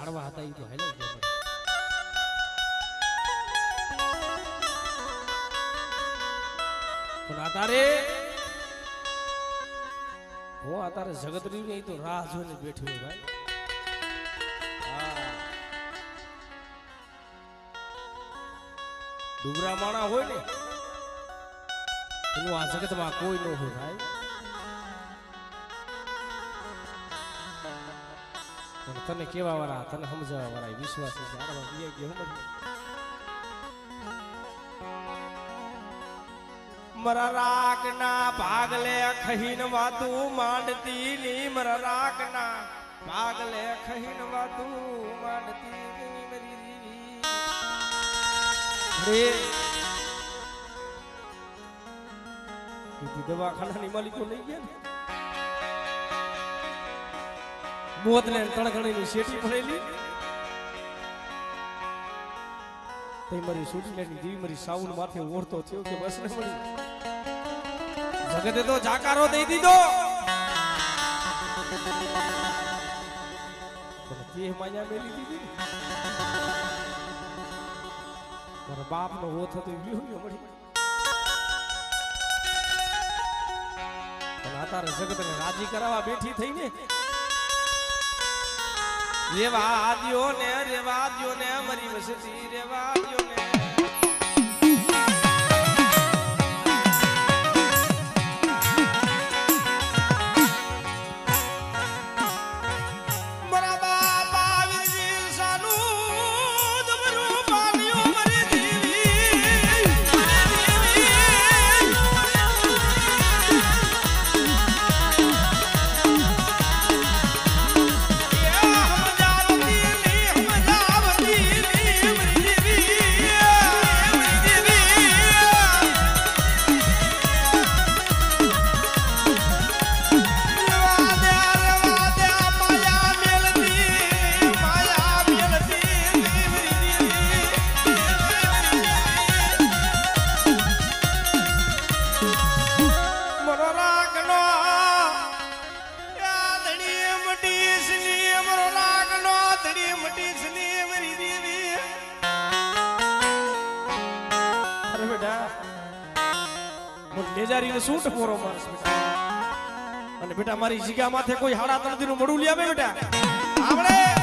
ઝાડવા હતા એ તો હેલો પણ આતારે હું આતારે જગતરી નહીં તો રાહ જોઈને બેઠી હોય ભાઈ ડુંગરા માણા હોય ને એનું આ જગતમાં કોઈ ન હોય ભાઈ તને કેવા વાળા તને સમજાવવા વાળા વિશ્વાસ છે મરા રાખના ભાગલે ખહીન વાતું માંડતી ની મરા રાખના ભાગલે ખહીન વાતું માંડતી ની મરી રે દવાખાનાની માલિકો લઈ ગયા ને મોત ને તણઘણીની શેટી ભરેલી તે મારી સુટીલાની દીવી મારી સાઉન માથે ઓળતો થયો કે બસ ને મળી જગતે તો જાકારો દઈ દીધો પણ તે માયા મેલી દીધી મારા બાપ નો હોત હતો વિહોયો મળી પણ આતારે જગતને રાજી કરાવવા બેઠી થઈને રેવા દ્યો ને મરી વસતી રેવા દ્યો ને લેજારી ને સૂટ પોરો મારસ બેટા અને બેટા મારી જીગા માથે કોઈ હાડા તળદી નું મડું લી આવે બેટા આવડે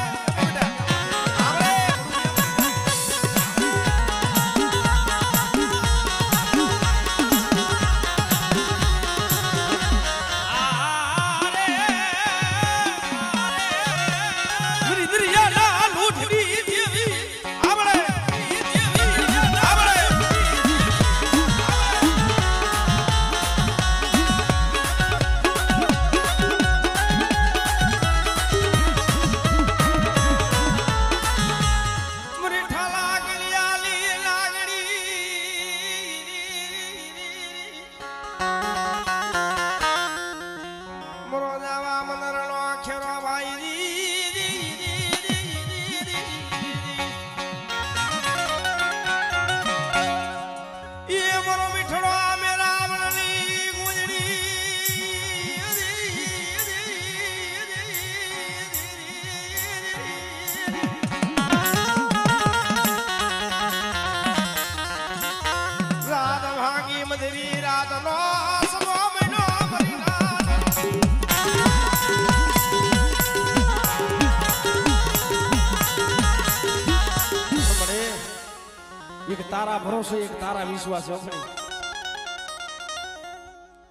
एक तारा भरोसे एक तारा विश्वास है अपनी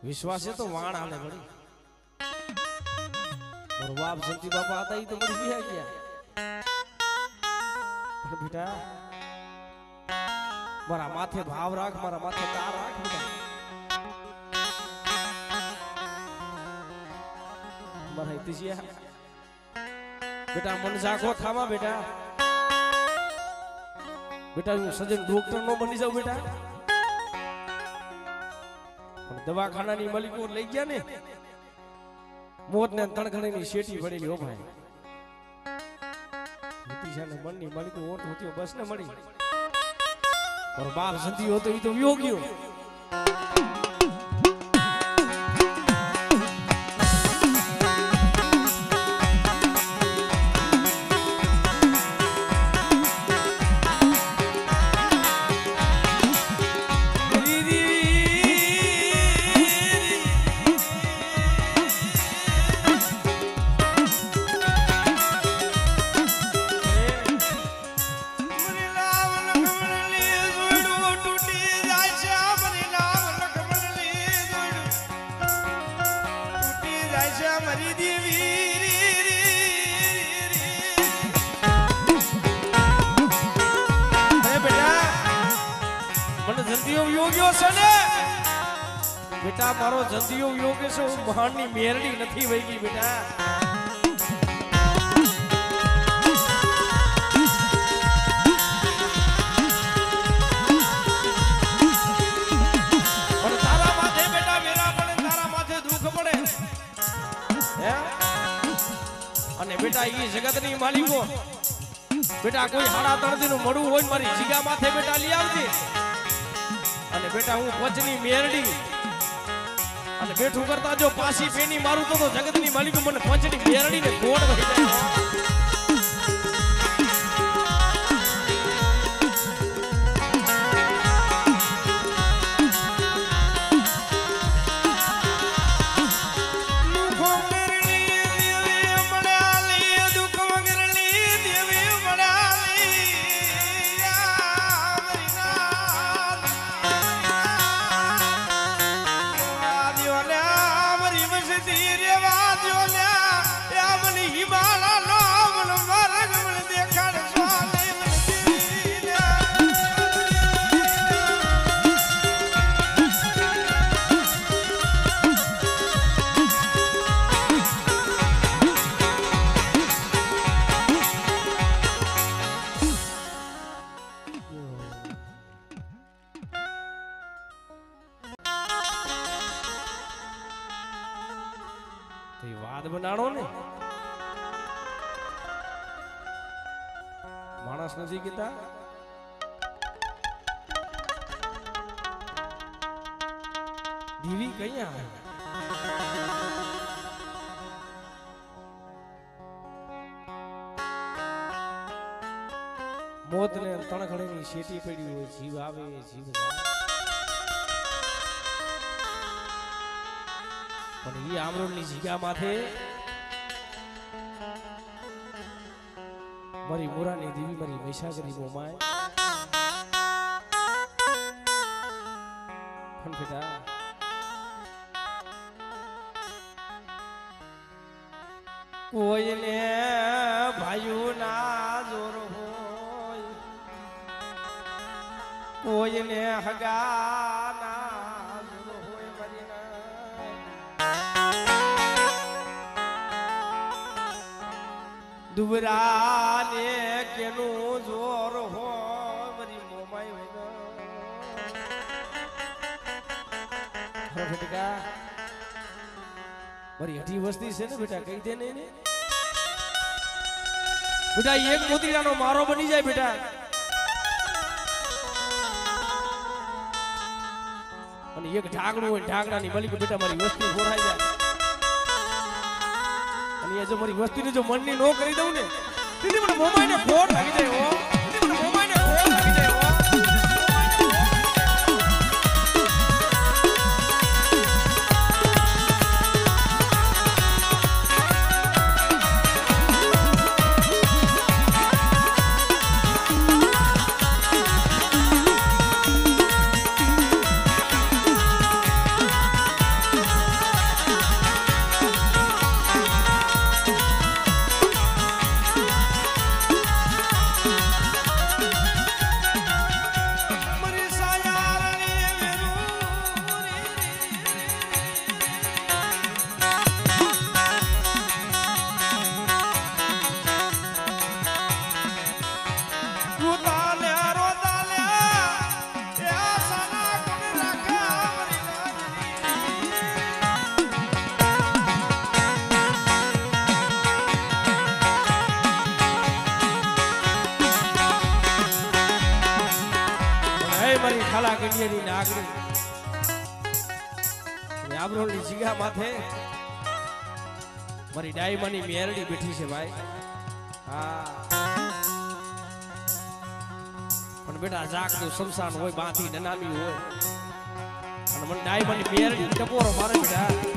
विश्वास है तो वाण आने बड़ी और बाप जंती बापा आता ही तो बड़ी भी है क्या पर बेटा मारा माथे भाव राख मारा माथे तार राख बेटा मारा इतिजिया बेटा मन जागो थामा बेटा बेटा हूँ सजन डॉक्टर नो बनी जाऊं बेटा दवाखाना नी मलिको लई गया ने मोत ने तणघणी नी शेटी पड़ेली हो भाई नीतिशा ने मन नी मलिको ओट होती बस ने मળી और बाप जंती हो तो ये तो वियो गयो યોગ્યો છે ને બેટા મારો જંદિયો યોગ્ય છે હું મહાનની મેરડી નથી વઈ ગઈ બેટા અને બેટા ઈ જગતની માલિકો બેટા કોઈ હાડા તળદી નું મળું હોય મારી જીગા માથે બેટા લઈ આવજે અને બેટા હું પચની મેરડી અને બેઠું કરતા જો પાછી પેની મારું તો જગતની માલિકો મને પચની મેરડી ને ગોળ વહી જાય બનાડો ને માણસ નથી કહેતા દીવી કયા મોત ને તણખડીની શેટી પડી હોય જીવ આવે જીવ પણ ઈ આમરોડની જીગા માથે મારી મોરાની દેવી મારી મહીસાગરી મોમાય પણ બેટા કોઈને ભાઈઓ ના જોર હોય કોઈને હગા ના જોર હોય મારી દુબરા ને કેનું જોર હો મારી મોમાઈ હોય બેટા મારી અઢી વસ્તી છે ને બેટા કહી દે ને બેટા એક મોતીડાનો મારો બની જાય બેટા અને એક ઢાકણું હોય ઢાકણાની મલિક બેટા મારી વસ્તી ફોરાઈ જાય અને જો મારી વસ્તીને જો મનની નો કરી દઉં ને તેથી મને મોમાઈને ફોડ લાગી જાય હો તેથી મને મોમાઈને ફોડ લાગી જાય હો મારી ખાલા ગઢિયાની નાગરી આબરોલની જીગા માથે મારી ડાયમાની મેરડી બેઠી છે ભાઈ હા પણ બેટા જાગતું શમશાન હોય બાંધી નનામી હોય અને મને ડાયમાની મેરડી ટપોરો મારે બેટા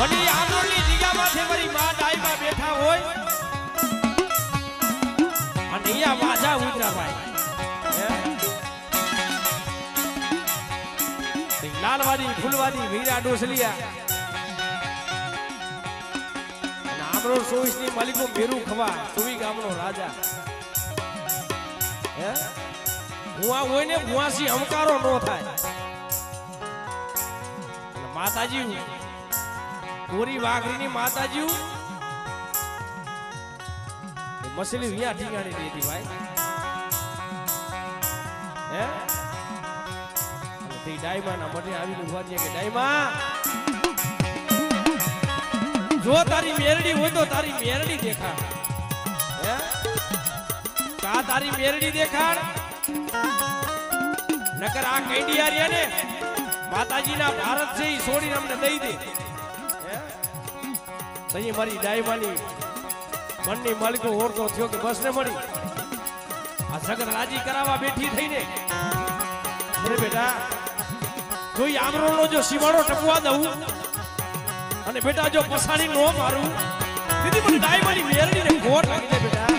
બની આમરોડની જીગા લાલવાદી ફૂલવાદી વીરા ડોસલિયા અને આમરો 24 ની માલિકો મેરુ ખવા સુવી ગામનો રાજા હે ભુવા હોય ને ભુવાસી હમકારો નો થાય માતાજી પૂરી વાઘરીની માતાજી મસલી વિયા ઠીકાણી દીધી ભાઈ હે તે ડાયમા ના મને આવીને ઉભા છે કે ડાયમા જો તારી મેરડી હોય તો તારી મેરડી દેખાડ હે કા તારી મેરડી દેખાડ નકર આ કૈડિયા રહ્યા ને માતાજીના ભારત છે ઈ છોડીને અમને દઈ દે હે તઈ મારી ડાયમાની મનની માલિકો ઓળખો થયો કે બસ ને મળી આ સગર રાજી કરાવવા બેઠી થઈને અરે બેટા કોઈ આમરોનો જો સીમાડો ટપવા દઉં અને બેટા જો પસાડી નો મારું દીદી મને ડાયમાની મેરડીને ખોટ લાગી દે બેટા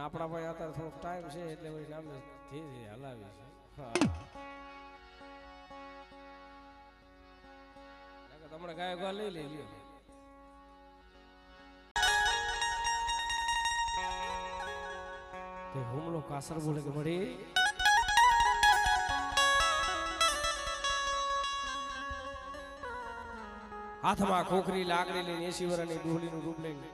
આપણા ભાઈ અત્યારે થોડોક ટાઈમ છે એટલે વળી નામ ધીરે ધીરે હલાવી છે તમને ગાય ગા લઈ લઈ લ્યો તે હુમલો કાસર બોલે કે મળી હાથમાં ખોખરી લાકડી લઈને 80 વર્ષની ડોલીનું રૂપ લઈને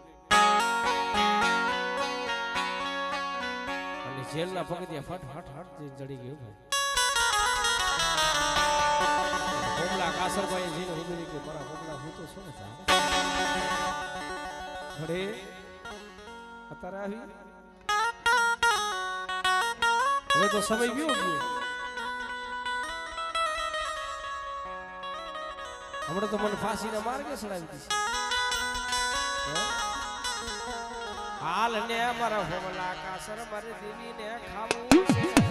જેલના પગથિયા ફટ ફટ ફટ ચડી ગયો ભાઈ હોમલા કાસરભાઈ જીને ઉભી કે મારા હોમલા હું તો શું થાય અરે અત્યારે આવી હવે તો સમય ગયો હમણાં તો મને ફાંસીના માર્ગે ચડાવી દીધી હાલ ને મારા હોમલા કાસર મારી દીવી ને ખાવું છે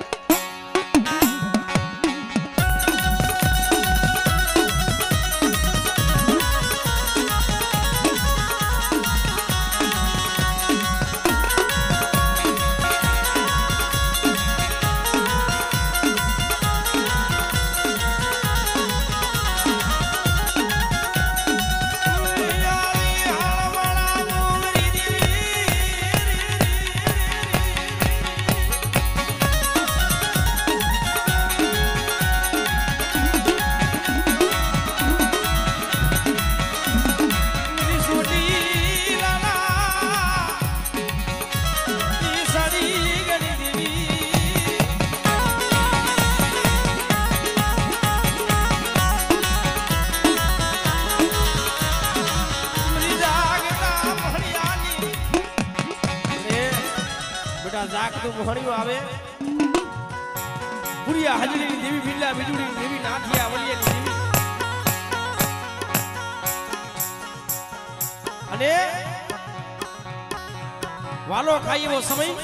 જાગતું મોહણીઓ આવે પુરિયા હાજરી દેવી બિલ્લા બીજુડી દેવી નાથિયા વલિયા દેવી અને વાલો ખાય એવો સમય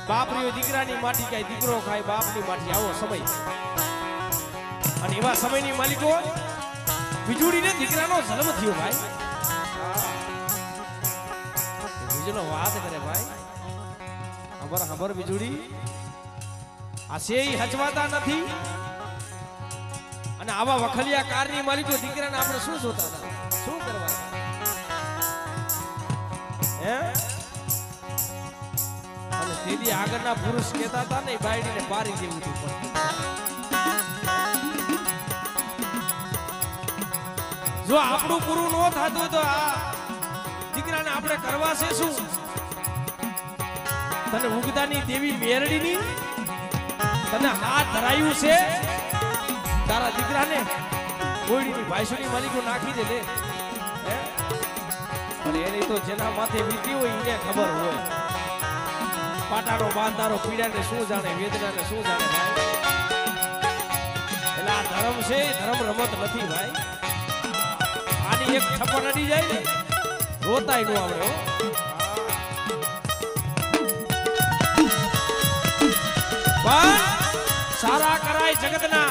બાપ રે દીકરાની માટી ખાય દીકરો ખાય બાપની માટી આવો સમય અને એવા સમયની માલિકો બીજુડીને દીકરાનો જન્મ થયો ભાઈ બીજુનો વાત કરે ભાઈ ખબર બીજુડી આ સેઈ હચવાતા નથી અને આવા વખલિયા કારની માલિકો દીકરાને આપણે શું જોતા હતા શું કરવા હે અને દીદી આગળના પુરુષ કહેતા હતા ને બાયડીને બારી દેવું હતું જો આપણું પૂરું ન થતું તો આ દીકરાને આપણે કરવા છે શું તને ઉગદાની દેવી મેરડીની તને હાથ ધરાયું છે તારા દીકરાને કોઈની ભાઈસુની માલિકો નાખી દે લે હે અને એની તો જેના માથે વીતી હોય એને ખબર હોય પાટાનો બાંધારો પીડાને શું જાણે વેદનાને શું જાણે ભાઈ એટલે આ ધર્મ છે ધર્મ રમત નથી ભાઈ આની એક છપ્પર અડી જાય ને રોતાય નો આવડે હો પણ સારા કરાય જગતના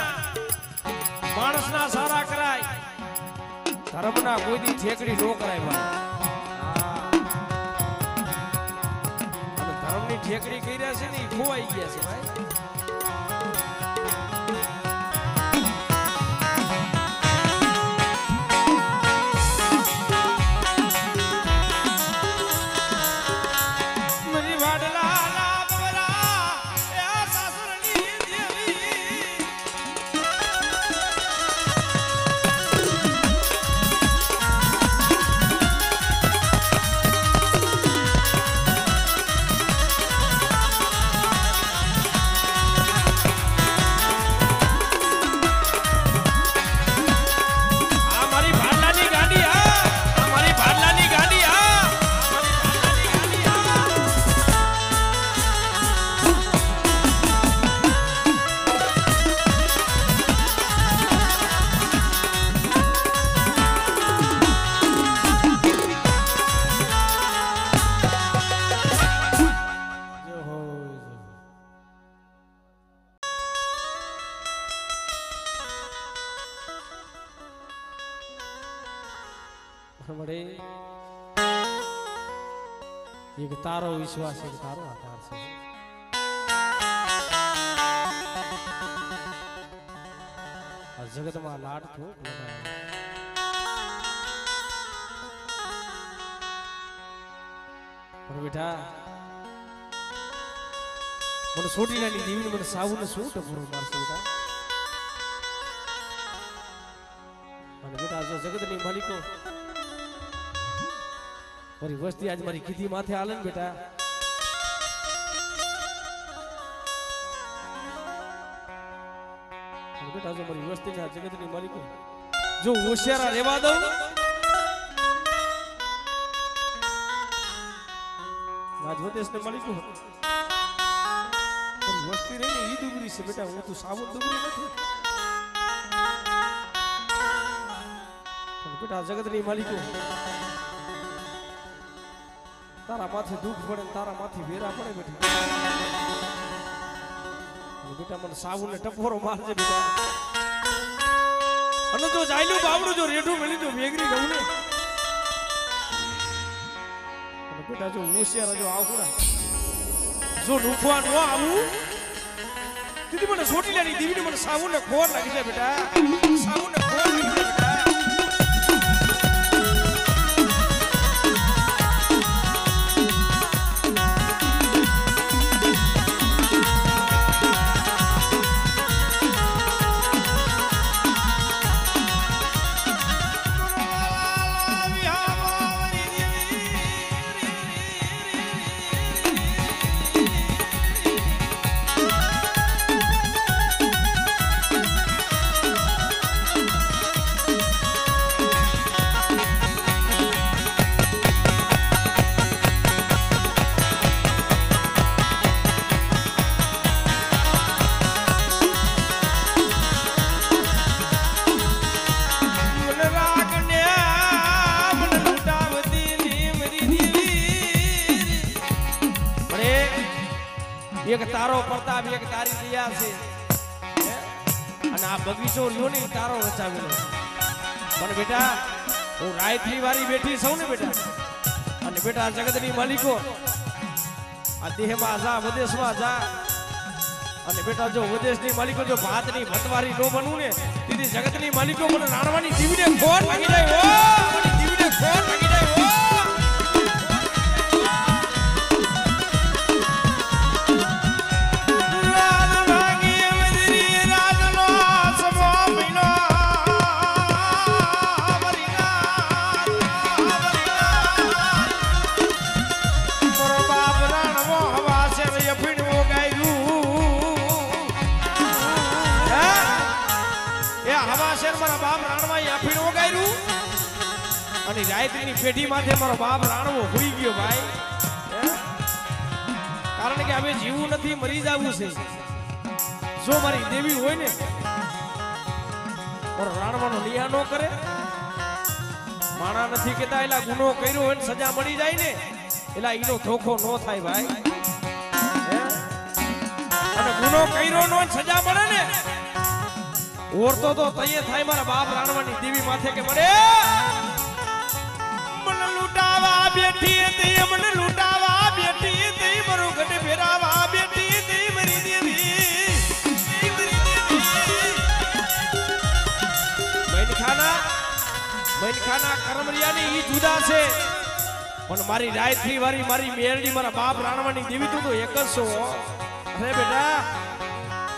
માણસના સારા કરાય ધર્મના કોઈ દી ઠેકડી નો કરાય ભાઈ અને ધર્મની ઠેકડી કર્યા છે ને ખોવાઈ ગયા છે ભાઈ એક તારો વિશ્વાસ એક તારો આધાર છે આ જગતમાં લાડ થોક લગાય પણ બેટા મને છોડી નાની દેવીને મને સાવુને શું ટપોરો મારશે બેટા અને બેટા જો જગતની માલિકો મારી વસ્તી આજ મારી કીધી માથે આલે ને બેટા બેટા જો મારી વસ્તી ના જગતની માલિકો જો હોશિયારા રહેવા દઉં આજ વદેશ ને માલિકો વસ્તી રહી ને ઈ દુગરી છે બેટા હું તું સાબુન દુગરી નથી બેટા જગતની માલિકો તારા માથે દુઃખ પડે તારા માથે વેરા પડે બેટા બેટા મને સાબુને ટપોરો મારજે બેટા અને જો જાયલું બાવડું જો રેઢું મળી જો વેગરી ગયું ને અને બેટા જો હોશિયાર જો આવકુડા જો નુખવા નો આવું દીદી મને છોટી લેની દીવીને મને સાબુને ખોર લાગી જાય બેટા સાબુને ખોર લાગી જાય બેટા એક તારો પ્રતાપ એક તારી દયા છે અને આ બગીચો રહ્યો ને તારો રચાવેલો પણ બેટા હું રાયથી વારી બેઠી છું ને બેટા અને બેટા જગતની માલિકો આ દેહમાં જા વિદેશમાં જા અને બેટા જો વિદેશની માલિકો જો ભાતની ભતવારી નો બનવું ને તેથી જગતની માલિકો મને રાણવાની દીવીને ખોટ લાગી જાય ઓ મને દીવીને ખોટ લાગી જાય ઓ મારા બાપ રાણવાએ આફીણ ઓગાયરું અને રાયતની પેઢી માથે મારો બાપ રાણવો ભૂલી ગયો ભાઈ કારણ કે હવે જીવવું નથી મરી જવું છે જો મારી દેવી હોય ને મારો રાણવાનો નિયા ન કરે માણા નથી કેતા એલા ગુનો કર્યો હોય ને સજા મળી જાય ને એલા ઈનો ધોખો ન થાય ભાઈ અને ગુનો કર્યો નો સજા મળે ને ઓરતો તો તઈએ થાય મારા બાપ રાણવાની દેવી માથે કે મળે મને લૂટાવા બેઠી હતી મને લૂટાવા બેઠી હતી મારું ગઢ ફેરાવા બેઠી હતી મારી દેવી મૈનખાના કરમરિયાની ઈ જુદા છે પણ મારી રાયથી વારી મારી મેરડી મારા બાપ રાણવાની દેવી તું તો એક જ છો અરે બેટા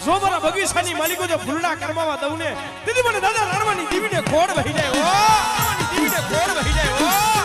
જો મારા બગીચાની માલિકો જો ફૂલડા કરમાવા દઉં ને તેથી મને દાદા રાણવાની દેવીને ખોડ વહી જાય ઓ દેવીને ખોડ વહી જાય ઓ